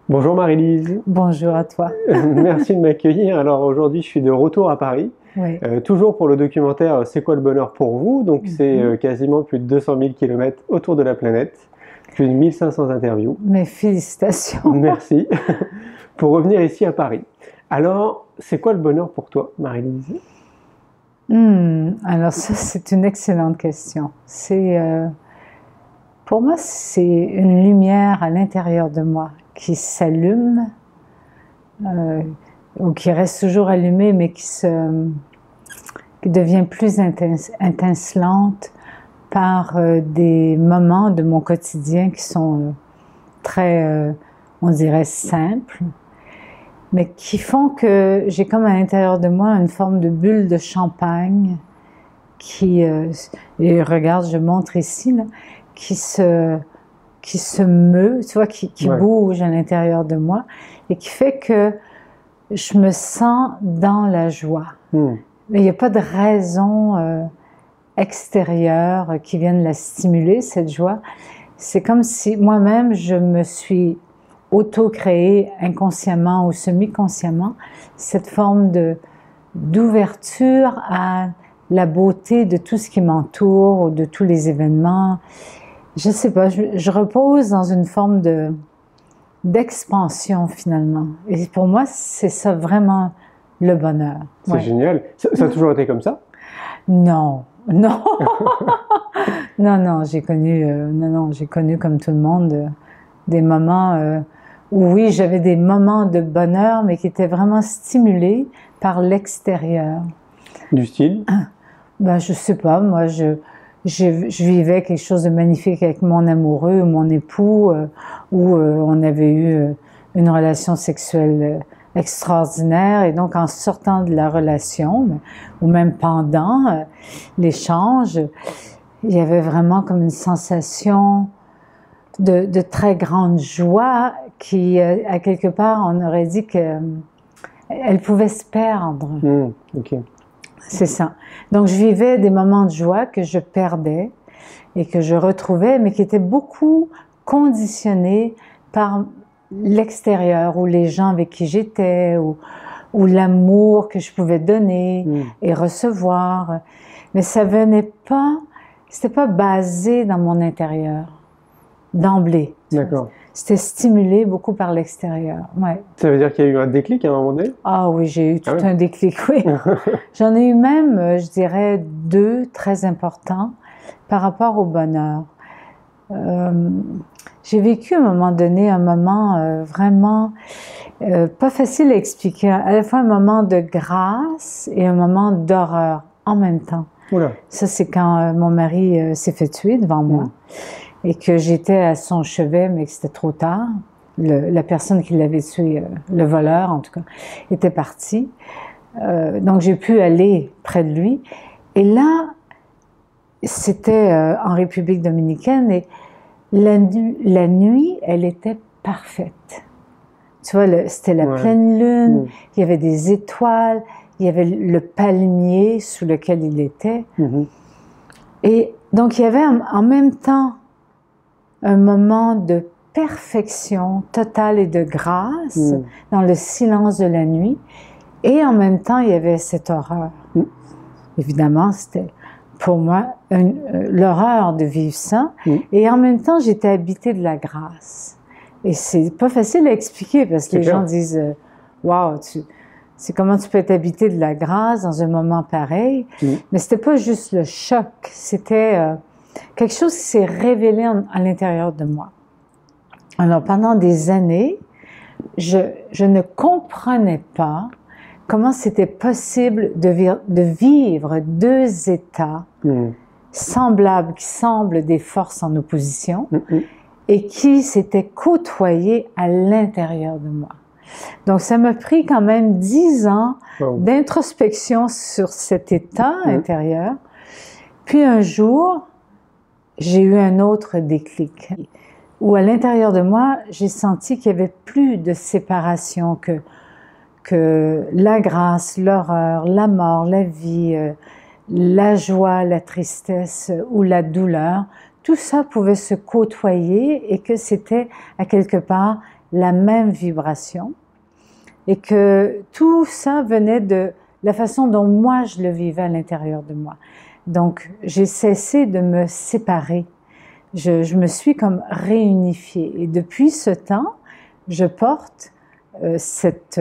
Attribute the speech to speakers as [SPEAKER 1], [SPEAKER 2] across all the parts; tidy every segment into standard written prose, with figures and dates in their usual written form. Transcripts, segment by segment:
[SPEAKER 1] Bonjour Marie-Lise,
[SPEAKER 2] Bonjour à toi.
[SPEAKER 1] merci de m'accueillir. Alors aujourd'hui je suis de retour à Paris,
[SPEAKER 2] Oui.
[SPEAKER 1] toujours pour le documentaire C'est quoi le bonheur pour vous? Donc c'est
[SPEAKER 2] Mhm.
[SPEAKER 1] quasiment plus de 200 000 kilomètres autour de la planète, plus de 1500 interviews.
[SPEAKER 2] Mes félicitations.
[SPEAKER 1] Merci pour revenir ici à Paris. Alors c'est quoi le bonheur pour toi Marie-Lise?
[SPEAKER 2] Alors ça, c'est une excellente question. Pour moi, c'est une lumière à l'intérieur de moi qui s'allume euh, ou qui reste toujours allumée, mais qui devient plus étincelante par des moments de mon quotidien qui sont très, on dirait, simples, mais qui font que j'ai comme à l'intérieur de moi une forme de bulle de champagne et regarde, je montre ici, là, qui se meut, tu vois, qui
[SPEAKER 1] Ouais.
[SPEAKER 2] bouge à l'intérieur de moi et qui fait que je me sens dans la joie.
[SPEAKER 1] Hmm.
[SPEAKER 2] Mais il n'y a pas de raison extérieure qui vienne la stimuler, cette joie. C'est comme si moi-même, je me suis auto-créé inconsciemment ou semi-consciemment cette forme d'ouverture à la beauté de tout ce qui m'entoure, de tous les événements. Je sais pas, je repose dans une forme d'expansion finalement. Et pour moi, c'est ça vraiment le bonheur.
[SPEAKER 1] C'est
[SPEAKER 2] Ouais.
[SPEAKER 1] génial. Ça a toujours été comme ça?
[SPEAKER 2] Non, non, non, j'ai connu comme tout le monde des moments où oui, j'avais des moments de bonheur, mais qui étaient vraiment stimulés par l'extérieur.
[SPEAKER 1] Du style?
[SPEAKER 2] Ben, je sais pas, moi, je vivais quelque chose de magnifique avec mon amoureux, mon époux, où on avait eu une relation sexuelle extraordinaire. Et donc, en sortant de la relation, ou même pendant l'échange, il y avait vraiment comme une sensation de très grande joie qui, à quelque part, on aurait dit qu'elle pouvait se perdre.
[SPEAKER 1] Ok.
[SPEAKER 2] C'est ça. Donc, je vivais des moments de joie que je perdais et que je retrouvais, mais qui étaient beaucoup conditionnés par l'extérieur, ou les gens avec qui j'étais, ou l'amour que je pouvais donner et recevoir. Mais ça venait pas, c'était pas basé dans mon intérieur, d'emblée.
[SPEAKER 1] D'accord.
[SPEAKER 2] C'était stimulé beaucoup par l'extérieur. Ouais.
[SPEAKER 1] Ça veut dire qu'il y a eu un déclic à un moment donné?
[SPEAKER 2] Ah oui, j'ai eu tout
[SPEAKER 1] Ah oui.
[SPEAKER 2] un déclic, oui. J'en ai eu même, je dirais, 2 très importants par rapport au bonheur. J'ai vécu à un moment donné un moment vraiment pas facile à expliquer, à la fois un moment de grâce et un moment d'horreur en même temps.
[SPEAKER 1] Oula.
[SPEAKER 2] Ça, c'est quand mon mari s'est fait tuer devant moi et que j'étais à son chevet, mais que c'était trop tard. La personne qui l'avait tué, le voleur en tout cas, était parti. Donc j'ai pu aller près de lui. Et là, c'était en République dominicaine et la nuit, elle était parfaite. Tu vois, c'était la pleine lune, il y avait des étoiles, il y avait le palmier sous lequel il était. Et donc il y avait en même temps un moment de perfection totale et de grâce dans le silence de la nuit. Et en même temps, il y avait cette horreur. Évidemment, c'était pour moi l'horreur de vivre ça. Et en même temps, j'étais habitée de la grâce. Et c'est pas facile à expliquer parce que les gens disent « Wow, c'est comment tu peux être habité de la grâce dans un moment pareil. » Mais c'était pas juste le choc, c'était quelque chose qui s'est révélé à l'intérieur de moi. Alors, pendant des années, je ne comprenais pas comment c'était possible de vivre 2 états semblables, qui semblent des forces en opposition, et qui s'étaient côtoyés à l'intérieur de moi. Donc, ça m'a pris quand même 10 ans d'introspection sur cet état intérieur. Puis un jour, j'ai eu un autre déclic, où à l'intérieur de moi, j'ai senti qu'il n'y avait plus de séparation, que la grâce, l'horreur, la mort, la vie, la joie, la tristesse ou la douleur, tout ça pouvait se côtoyer et que c'était à quelque part la même vibration et que tout ça venait de la façon dont moi je le vivais à l'intérieur de moi. Donc j'ai cessé de me séparer. Je me suis comme réunifiée. Et depuis ce temps, je porte cette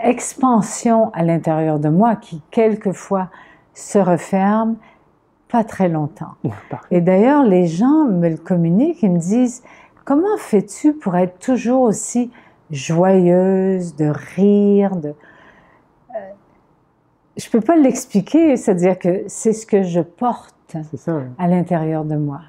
[SPEAKER 2] expansion à l'intérieur de moi qui, quelquefois, se referme pas très longtemps. Et d'ailleurs, les gens me le communiquent, ils me disent « Comment fais-tu pour être toujours aussi joyeuse, de rire, je ne peux pas l'expliquer, c'est-à-dire que c'est ce que je porte à l'intérieur de moi.